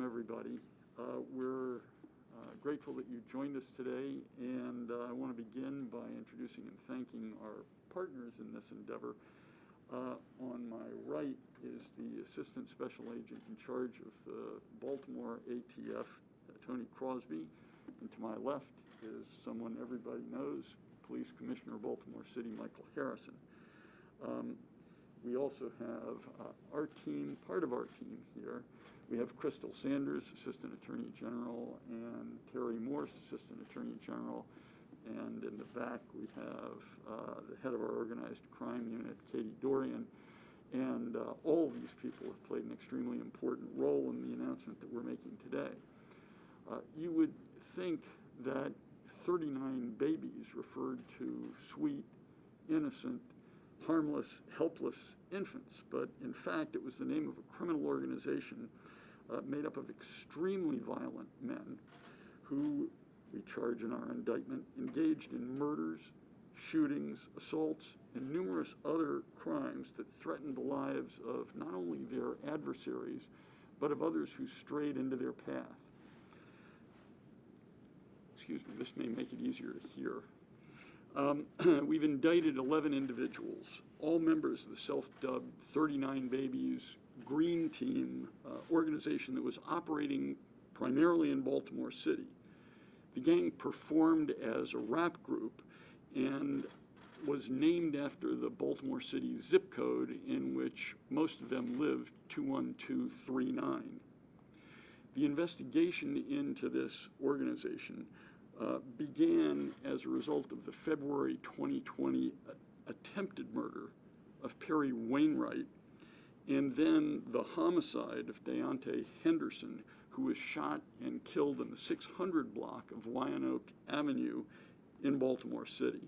welcome everybody. We're grateful that you joined us today, and I want to begin by introducing and thanking our partners in this endeavor. On my right is the Assistant Special Agent in charge of the Baltimore ATF, Tony Crosby, and to my left is someone everybody knows, Police Commissioner of Baltimore City, Michael Harrison. We also have our team, part of our team here. We have Crystal Sanders, Assistant Attorney General, and Terry Morse, Assistant Attorney General. And in the back, we have the head of our organized crime unit, Katie Dorian. And all of these people have played an extremely important role in the announcement that we're making today. You would think that 39 babies referred to sweet, innocent, harmless, helpless infants, but in fact it was the name of a criminal organization made up of extremely violent men who, we charge in our indictment, engaged in murders, shootings, assaults, and numerous other crimes that threatened the lives of not only their adversaries, but of others who strayed into their path. Excuse me, this may make it easier to hear. We've indicted 11 individuals, all members of the self-dubbed 39 Babies Green Team organization that was operating primarily in Baltimore City. The gang performed as a rap group and was named after the Baltimore City zip code in which most of them lived, 21239. The investigation into this organization began as a result of the February 2020 attempted murder of Perry Wainwright, and then the homicide of Deontay Henderson, who was shot and killed in the 600 block of Wyanoke Avenue in Baltimore City.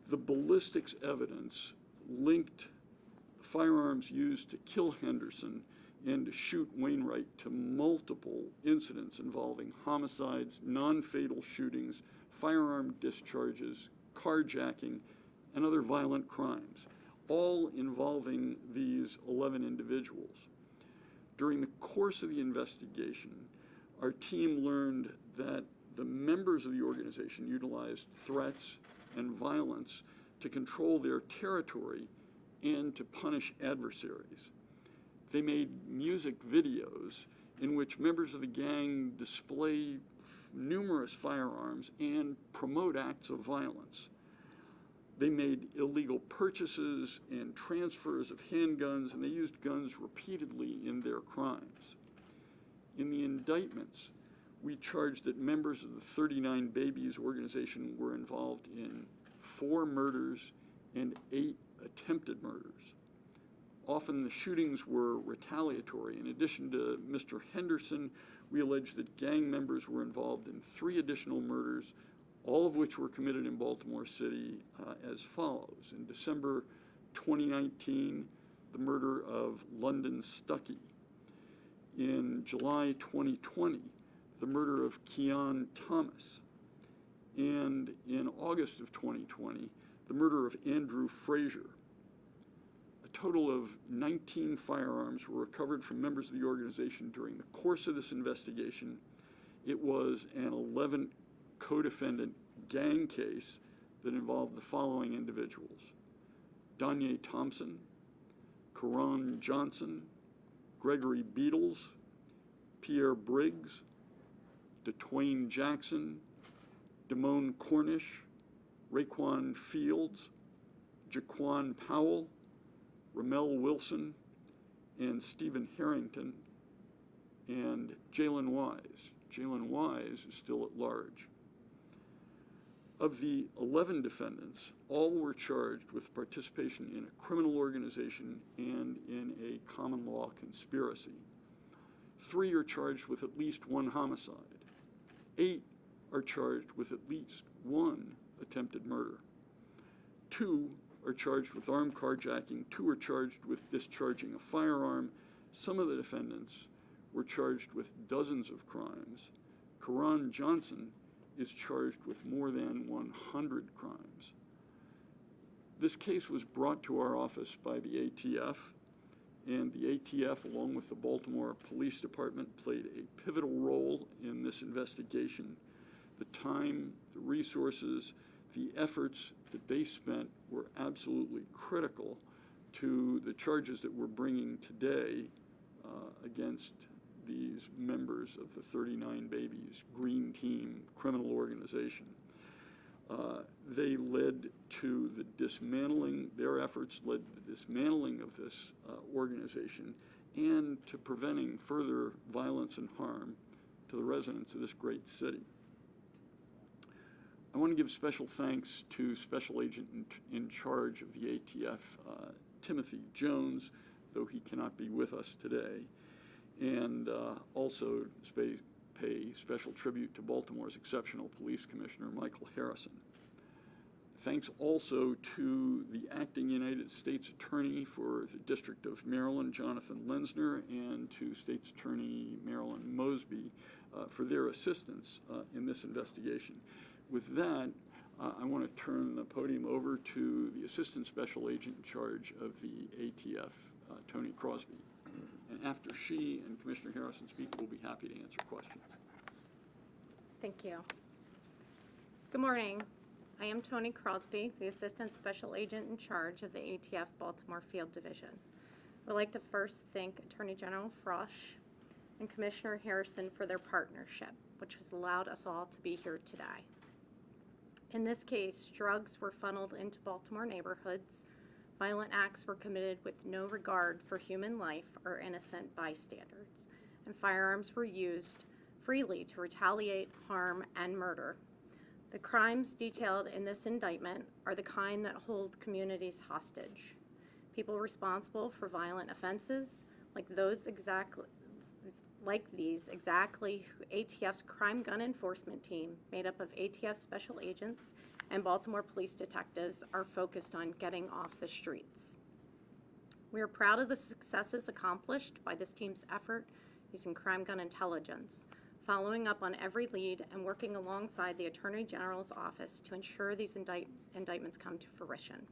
The ballistics evidence linked firearms used to kill Henderson and to shoot Wainwright to multiple incidents involving homicides, non-fatal shootings, firearm discharges, carjacking, and other violent crimes, all involving these 11 individuals. During the course of the investigation, our team learned that the members of the organization utilized threats and violence to control their territory and to punish adversaries. They made music videos in which members of the gang display numerous firearms and promote acts of violence. They made illegal purchases and transfers of handguns, and they used guns repeatedly in their crimes. In the indictments, we charged that members of the 39 Babies organization were involved in 4 murders and 8 attempted murders. Often the shootings were retaliatory. In addition to Mr. Henderson, we allege that gang members were involved in 3 additional murders, all of which were committed in Baltimore City as follows. In December 2019, the murder of London Stuckey. In July 2020, the murder of Keon Thomas. And in August of 2020, the murder of Andrew Frazier. A total of 19 firearms were recovered from members of the organization during the course of this investigation. It was an 11 co-defendant gang case that involved the following individuals: Danye Thompson, Karan Johnson, Gregory Beatles, Pierre Briggs, DeTwain Jackson, Damone Cornish, Raekwon Fields, Jaquan Powell, Ramel Wilson, and Stephen Harrington, and Jalen Wise. Jalen Wise is still at large. Of the 11 defendants, all were charged with participation in a criminal organization and in a common law conspiracy. 3 are charged with at least 1 homicide. 8 are charged with at least 1 attempted murder. 2 are charged with armed carjacking. 2 are charged with discharging a firearm. Some of the defendants were charged with dozens of crimes. Karan Johnson is charged with more than 100 crimes. This case was brought to our office by the ATF, And the ATF, along with the Baltimore Police Department, played a pivotal role in this investigation. The time, the resources, the efforts that they spent were absolutely critical to the charges that we're bringing today against these members of the 39 Babies Green Team criminal organization. They led to the dismantling, their efforts led to the dismantling of this organization and to preventing further violence and harm to the residents of this great city. I want to give special thanks to Special Agent in charge of the ATF, Timothy Jones, though he cannot be with us today, and also pay special tribute to Baltimore's exceptional police commissioner, Michael Harrison. Thanks also to the acting United States Attorney for the District of Maryland, Jonathan Lenzner, and to State's Attorney Marilyn Mosby for their assistance in this investigation. With that, I want to turn the podium over to the Assistant Special Agent in charge of the ATF, Tony Crosby. And after she and Commissioner Harrison speak, we'll be happy to answer questions. Thank you. Good morning. I am Tony Crosby, the Assistant Special Agent in charge of the ATF Baltimore Field Division. I would like to first thank Attorney General Frosch and Commissioner Harrison for their partnership, which has allowed us all to be here today. In this case, drugs were funneled into Baltimore neighborhoods, violent acts were committed with no regard for human life or innocent bystanders, and firearms were used freely to retaliate, harm, and murder. The crimes detailed in this indictment are the kind that hold communities hostage. People responsible for violent offenses like these exactly ATF's crime gun enforcement team, made up of ATF special agents and Baltimore police detectives, are focused on getting off the streets. We are proud of the successes accomplished by this team's effort using crime gun intelligence, following up on every lead and working alongside the Attorney General's office to ensure these indictments come to fruition.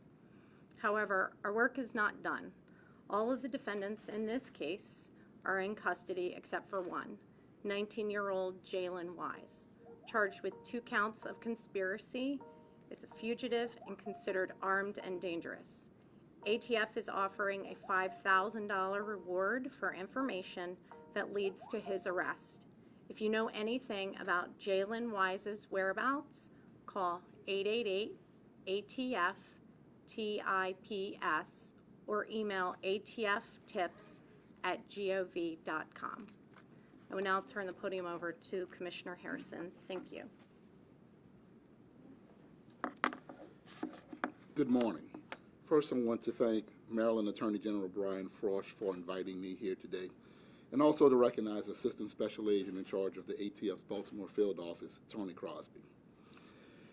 However, our work is not done. All of the defendants in this case are in custody except for one, 19-year-old Jalen Wise, charged with 2 counts of conspiracy, is a fugitive and considered armed and dangerous. ATF is offering a $5,000 reward for information that leads to his arrest. If you know anything about Jalen Wise's whereabouts, call 888-ATF-TIPS or email atftips@gov.com. I will now turn the podium over to Commissioner Harrison. Thank you. Good morning. First, I want to thank Maryland Attorney General Brian Frosch for inviting me here today, and also to recognize Assistant Special Agent in charge of the ATF's Baltimore Field Office, Tony Crosby.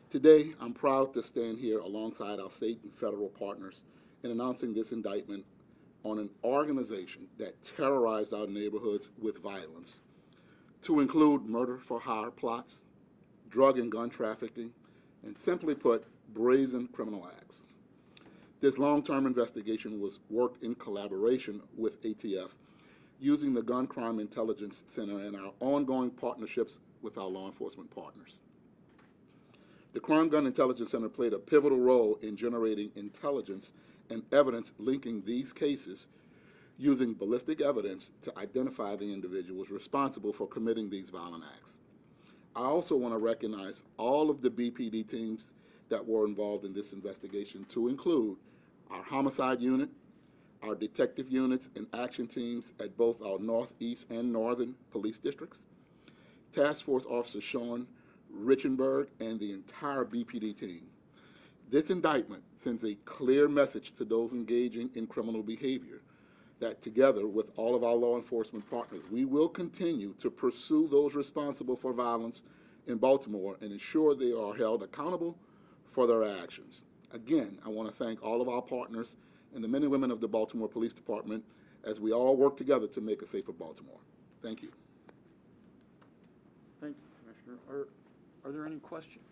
Today, I'm proud to stand here alongside our state and federal partners in announcing this indictment on an organization that terrorized our neighborhoods with violence, to include murder-for-hire plots, drug and gun trafficking, and simply put, brazen criminal acts. This long-term investigation was worked in collaboration with ATF, using the Gun Crime Intelligence Center and our ongoing partnerships with our law enforcement partners. The Crime Gun Intelligence Center played a pivotal role in generating intelligence and evidence linking these cases, using ballistic evidence to identify the individuals responsible for committing these violent acts. I also want to recognize all of the BPD teams that were involved in this investigation, to include our homicide unit, our detective units and action teams at both our Northeast and Northern police districts, Task Force Officer Sean Richenberg, and the entire BPD team. This indictment sends a clear message to those engaging in criminal behavior that together with all of our law enforcement partners, we will continue to pursue those responsible for violence in Baltimore and ensure they are held accountable for their actions. Again, I want to thank all of our partners and the men and women of the Baltimore Police Department as we all work together to make a safer Baltimore. Thank you. Thank you, Commissioner. Are there any questions?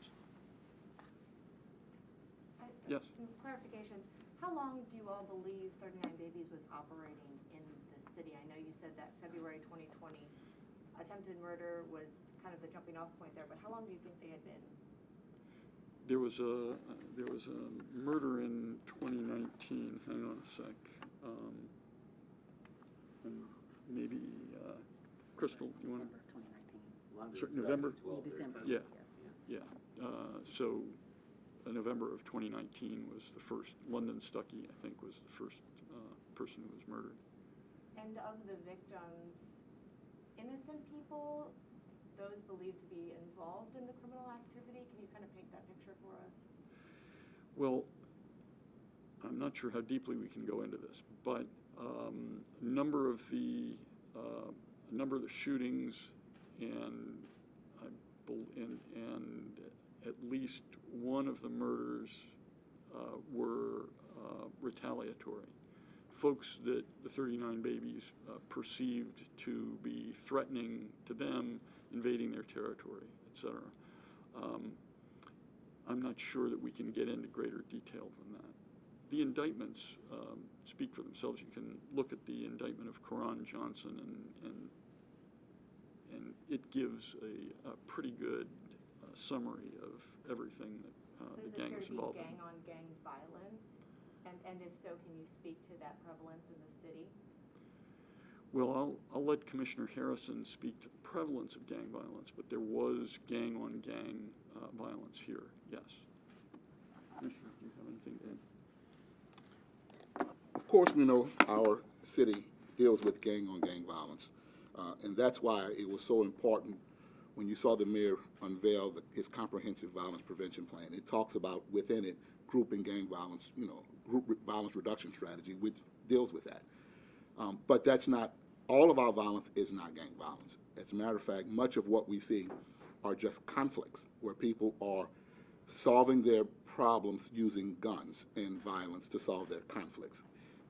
Yes. Some clarifications. How long do you all believe 39 Babies was operating in the city? I know you said that February 2020 attempted murder was kind of the jumping off point there, but how long do you think they had been? There was a murder in 2019. Hang on a sec. And maybe Crystal, you want to? December 2019. November? 12, December. 13. Yeah. So November of 2019 was the first. London Stuckey, I think, was the first person who was murdered. And of the victims, innocent people, those believed to be involved in the criminal activity? Can you kind of paint that picture for us? Well, I'm not sure how deeply we can go into this, but a number of the shootings and at least one of the murders were retaliatory. Folks that the 39 Babies perceived to be threatening to them, invading their territory, etc. I'm not sure that we can get into greater detail than that. The indictments speak for themselves. You can look at the indictment of Karan Johnson, and it gives a pretty good summary of everything that the gang was involved in. Does it appear to be gang-on-gang violence? And if so, can you speak to that prevalence in the city? Well, I'll let Commissioner Harrison speak to the prevalence of gang violence, but there was gang-on-gang violence here, yes. Commissioner, do you have anything to add? Of course, we know our city deals with gang-on-gang violence, and that's why it was so important when you saw the mayor unveil his comprehensive violence prevention plan. It talks about within it group and gang violence, group violence reduction strategy, which deals with that. But that's not, all of our violence is not gang violence. As a matter of fact, much of what we see are just conflicts where people are solving their problems using guns and violence to solve their conflicts.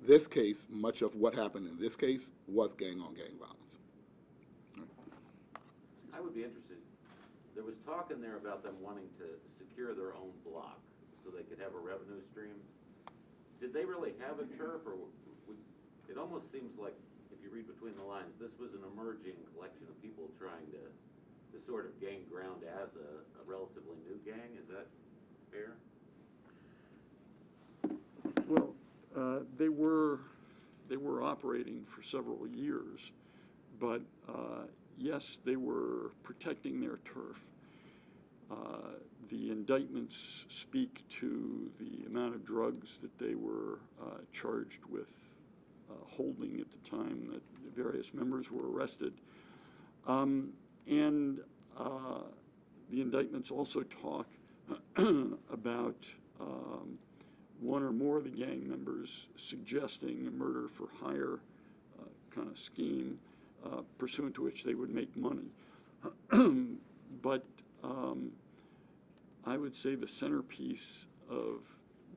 This case, much of what happened in this case was gang-on-gang violence. I would be interested. There was talk in there about them wanting to secure their own block so they could have a revenue stream. Did they really have a turf, or it almost seems like, if you read between the lines, this was an emerging collection of people trying to sort of gain ground as a relatively new gang. Is that fair? Well, they were operating for several years, but yes, they were protecting their turf. The indictments speak to the amount of drugs that they were charged with holding at the time that the various members were arrested. And the indictments also talk about one or more of the gang members suggesting a murder for hire kind of scheme, pursuant to which they would make money. But I would say the centerpiece of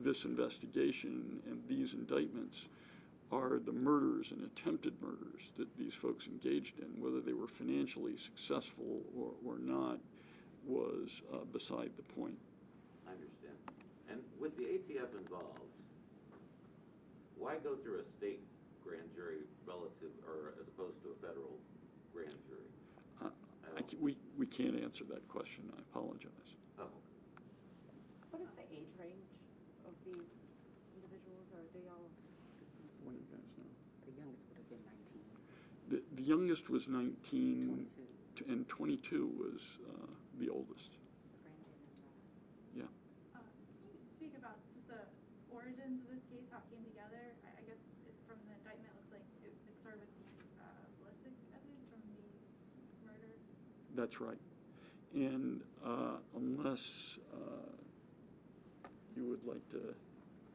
this investigation and these indictments are the murders and attempted murders that these folks engaged in. Whether they were financially successful or not was beside the point. I understand. And with the ATF involved, why go through a state grand jury relative, or as opposed to a federal grand jury? We can't answer that question. I apologize. Oh. What is the age range of these individuals? Are they all? What do you guys know? The youngest would have been 19. The youngest was 19, 22. and 22 was the oldest. Yeah. Can you speak about just the origins of this case, how it came together? I guess from the indictment, it looks like it started with ballistic evidence from the murder. That's right. And unless you would like to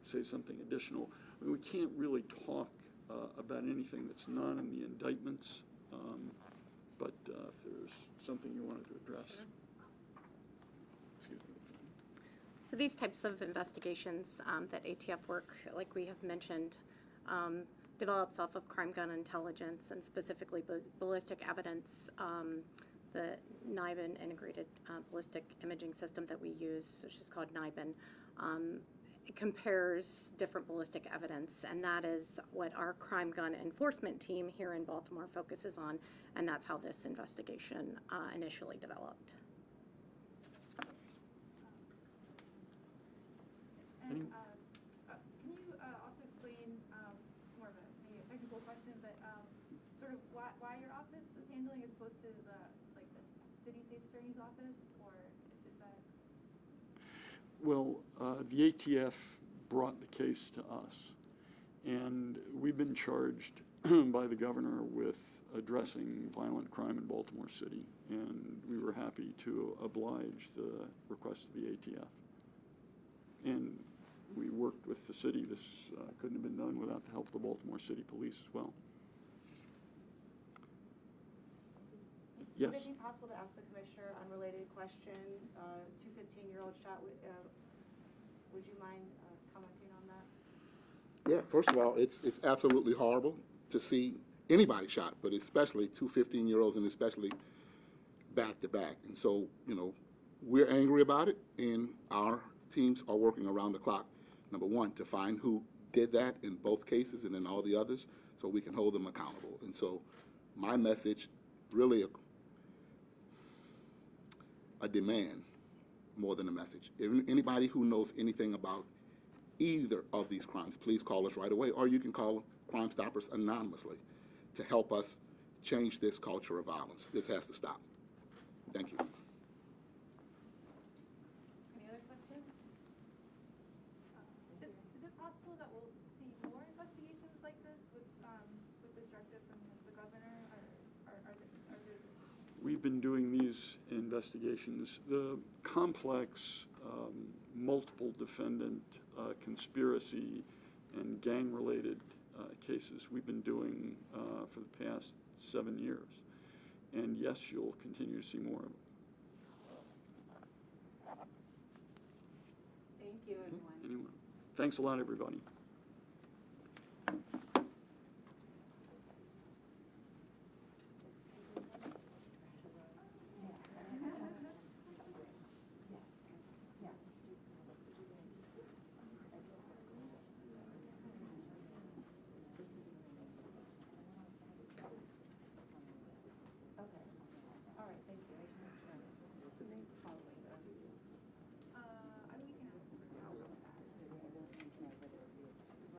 say something additional, I mean, we can't really talk about anything that's not in the indictments, but if there's something you wanted to address. Excuse me. So these types of investigations that ATF work, like we have mentioned, develops off of crime gun intelligence and specifically ballistic evidence. The NIBIN integrated ballistic imaging system that we use, which is called NIBIN, compares different ballistic evidence, and that is what our crime gun enforcement team here in Baltimore focuses on, and that's how this investigation initially developed. And can you also explain, it's more of maybe a technical question, but sort of why your office is handling as opposed to the city state's attorney's office, or is that? Well, the ATF brought the case to us, and we've been charged by the governor with addressing violent crime in Baltimore City, and we were happy to oblige the request of the ATF. And we worked with the city. This couldn't have been done without the help of the Baltimore City Police as well. Yes? Would it be possible to ask the commissioner unrelated question? Two 15-year-old shot. Would you mind commenting on that? Yeah, first of all, it's absolutely horrible to see anybody shot, but especially two 15-year-olds, and especially back to back. And so, we're angry about it, and our teams are working around the clock, number one, to find who did that in both cases and in all the others, so we can hold them accountable. And so my message, really a demand more than a message. If anybody who knows anything about either of these crimes, please call us right away, or you can call Crime Stoppers anonymously to help us change this culture of violence. This has to stop. Thank you. Any other questions? Is it possible that we'll see more investigations like this with this directive from the governor, or are there? We've been doing these investigations. The complex multiple defendant conspiracy and gang-related cases we've been doing for the past 7 years. And yes, you'll continue to see more of it. Thank you, everyone. Anyway, thanks a lot, everybody.